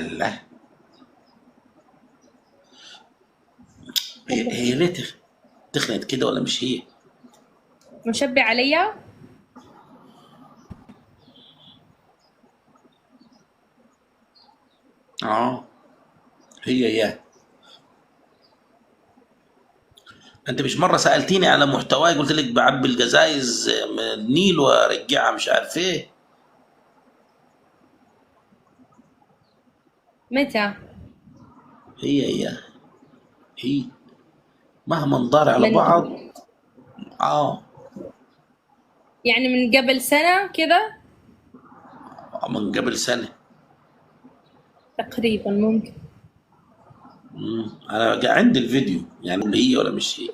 الله. هي ليه تخنت كده ولا مش هي؟ مشبه عليا. اه هي يا انت مش مره سالتيني على محتواي قلت لك بعبي الجزايز من النيل وارجعها مش عارف ايه. متى؟ هي هي مهما ندار على من بعض. اه يعني من قبل سنة كذا من قبل سنه. تقريبا ممكن. انا عندي الفيديو يعني اللي هي ولا مش هي.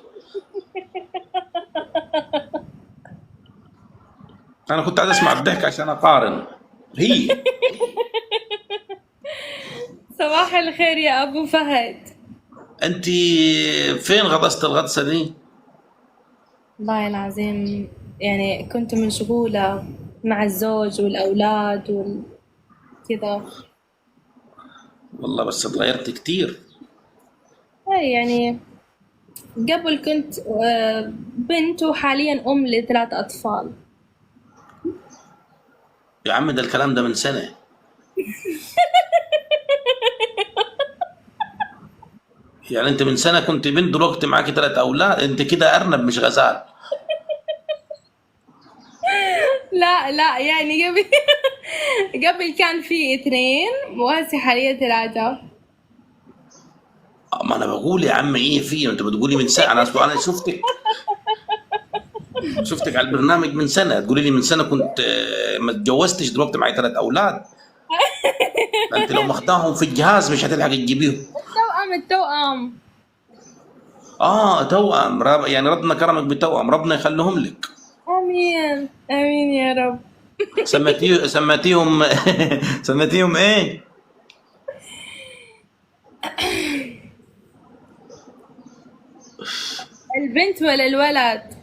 انا كنت عايز اسمع الضحك عشان اقارن. هي صباح الخير يا أبو فهد. انت فين غطست الغطسه دي؟ والله العظيم يعني كنت مشغولة مع الزوج والأولاد وكذا. والله بس اتغيرت كتير. هاي يعني قبل كنت بنت وحاليا أم ل3 أطفال. يا عم ده الكلام ده من سنه. يعني انت من سنه كنت بنت دلوقتي معاكي 3 اولاد، انت كده ارنب مش غزال. لا لا يعني قبل قبل كان في 2 وهسه حاليا 3. ما انا بقول يا عم ايه في انت بتقولي من سنه، انا شفتك على البرنامج من سنه تقولي لي من سنه كنت ما اتجوزتش دلوقتي معي 3 اولاد. ده انت لو ماخداهم في الجهاز مش هتلحق تجيبيهم. التوأم. اه توأم يعني ربنا كرمك بتوأم ربنا يخليهم لك. آمين آمين يا رب. سميتيهم سميتيهم ايه؟ البنت ولا الولد؟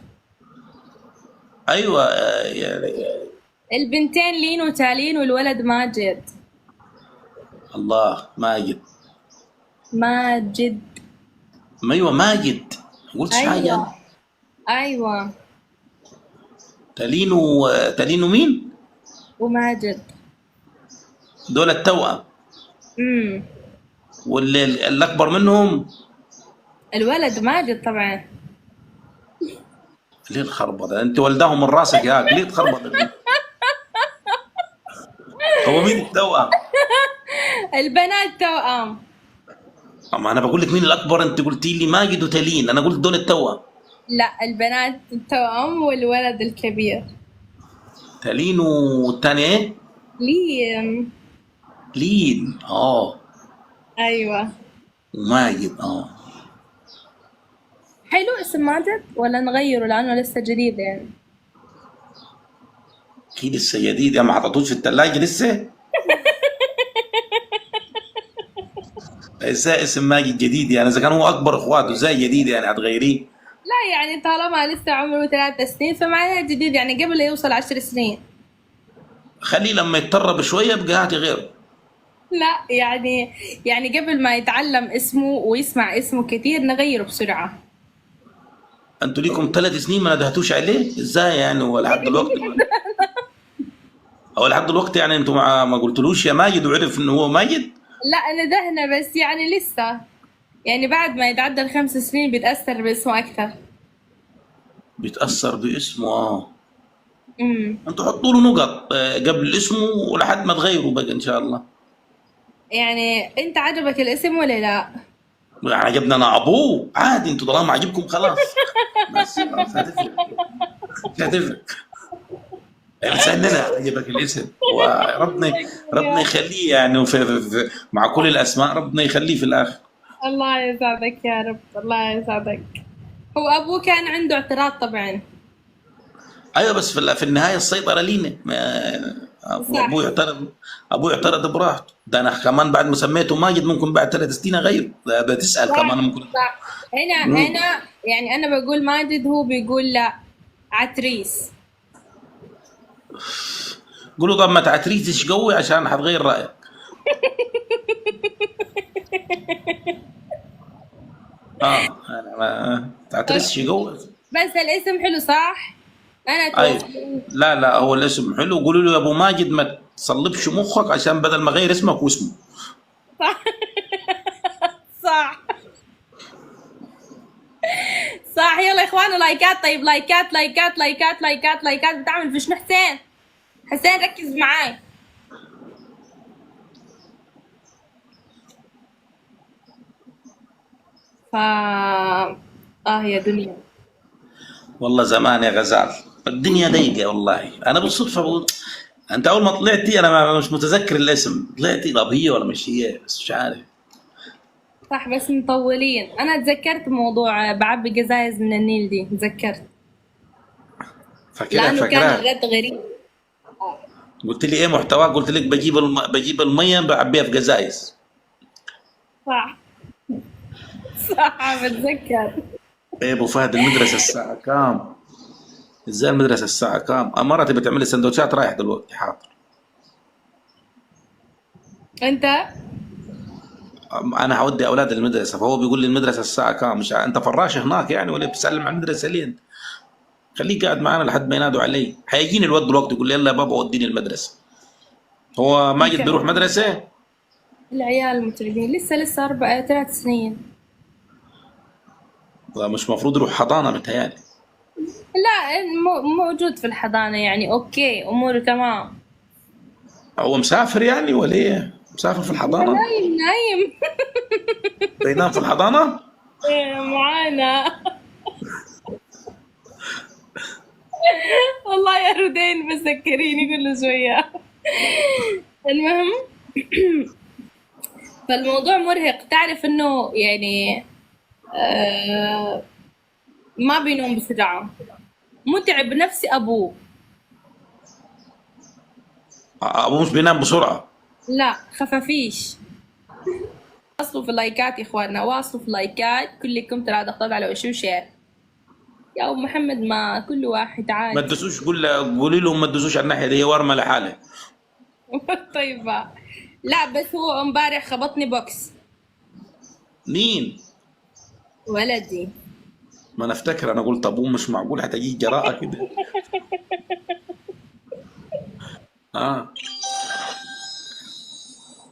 ايوه يعني البنتين لين وتالين والولد ماجد. الله ماجد. ماجد. ما ايوه ماجد ما قلتش حاجه أيوة انا. أيوة. تالينو مين؟ وماجد. دول التوأم. امم واللي الاكبر منهم. الولد ماجد طبعا. ليه الخربطه انت ولدهم من راسك ياك ليه تخربط دي؟ هو مين التوأم؟ البنات توأم. اما انا بقول لك مين الاكبر انت قلتي لي ماجد وتالين انا قلت دول التوأم. لا البنات توأم والولد الكبير تالين والتاني ايه؟ لين. لين أيوة. وماجد حلو اسم ماجد ولا نغيره لأنه لسه جديد يعني. اكيد لسه جديد يا ما حطيتوش في الثلاجه لسه. ازاي اسم ماجد جديد يعني اذا كان هو اكبر اخواته ازاي جديد يعني هتغيريه؟ لا يعني طالما لسه عمره 3 سنين فمعناه جديد يعني قبل لا يوصل 10 سنين. خليه لما يتطرب شويه يبقى هاتي غيره. لا يعني قبل ما يتعلم اسمه ويسمع اسمه كتير نغيره بسرعة. انتوا ليكم 3 سنين ما ندهتوش عليه ازاي يعني هو لحد دلوقتي؟ هو لحد دلوقتي يعني انتوا ما قلتلوش يا ماجد وعرف ان هو ماجد؟ لا ندهنا بس يعني لسه يعني بعد ما يتعدى ال5 سنين بيتأثر باسمه أكثر. بيتاثر باسمه امم انتوا حطوا له نقط قبل اسمه ولحد ما تغيروا بقى ان شاء الله. يعني أنت عجبك الاسم ولا لا؟ يعني عجبنا انا ابوه عادي انتوا طالما عجبكم خلاص. بس خلاص هتفرق مش هتفرق. بتسألنا عجبك الاسم ربنا يخليه يعني مع كل الاسماء ربنا يخليه في الاخر. الله يسعدك يا رب الله يسعدك. هو أبوه كان عنده اعتراض طبعا. ايوه بس في النهايه السيطره لينا صح. ابوي اعترض براحته ده انا كمان بعد ما سميته ماجد ممكن بعد 3 سنين اغيره ده بتسال كمان صح ممكن. صح. مم. أنا يعني أنا بقول ماجد هو بيقول لا عتريس. قولوا طب ما تعتريتش قوي عشان هتغير رايك. انا ما تعترسش جوه. بس الاسم حلو صح؟ انا ايوه. توفيق. لا لا، هو الاسم حلو. قولوا له يا ابو ماجد ما تصلبش مخك، عشان بدل ما غير اسمك واسمه. صح. صح. صح. يلا يا اخوانا لايكات. طيب لايكات لايكات لايكات لايكات لايكات بتعمل في شنو حسين؟ حسين ركز معاي. ف يا دنيا. والله زمان يا غزال، الدنيا ضيقه والله. انا بالصدفه بقول انت اول ما طلعتي، انا مش متذكر الاسم، طلعتي طب هي ولا مش هي، بس مش عارف. صح بس مطولين. انا تذكرت موضوع بعبي قزايز من النيل دي، تذكرت. فاكرها لانه كان فاكرها. الرد غريب. قلت لي ايه محتواه؟ قلت لك بجيب الميه بعبيها في قزايز. صح. صح بتذكر. ايه ابو فهد، المدرسه الساعه كام؟ ازاي المدرسه الساعه كام؟ مرتي بتعمل لي سندوتشات، رايح دلوقتي حاضر. انت انا هودي اولاد المدرسه، فهو بيقول لي المدرسه الساعه كام. مش انت فراش هناك يعني ولا بتسلم على المدرسه ليه انت؟ خليك قاعد معانا لحد ما ينادوا علي. هيجيني الواد دلوقتي يقول لي يلا يا بابا وديني المدرسه. هو ماجد بيروح مدرسه؟ العيال متعبين. لسه 3 سنين. مش مفروض يروح حضانه متهيألي. لا موجود في الحضانة يعني، اوكي اموره تمام. هو مسافر يعني ولا ايه؟ مسافر في الحضانه؟ نايم. بينام في الحضانه؟ إيه، معانا. والله يا رودين بتذكريني كل شوية. المهم، فالموضوع مرهق. تعرف انه يعني آه ما بينوم بسرعة. متعب نفسي ابوه. ابوه مش بينام بسرعه؟ لا خفافيش. واصلوا في اللايكات يا اخواننا، واصلوا في اللايكات كلكم. ترى ضغطت على وشو شير يا ابو محمد، ما كل واحد ما عادي. تدوسوش، قولي لهم ما تدوسوش على الناحيه دي، هي ورمه لحالها. طيب بقى. لا بس هو امبارح خبطني بوكس. مين؟ ولدي. ما انا افتكر، انا قلت ابوه مش معقول هتجي جراءه كده. اه.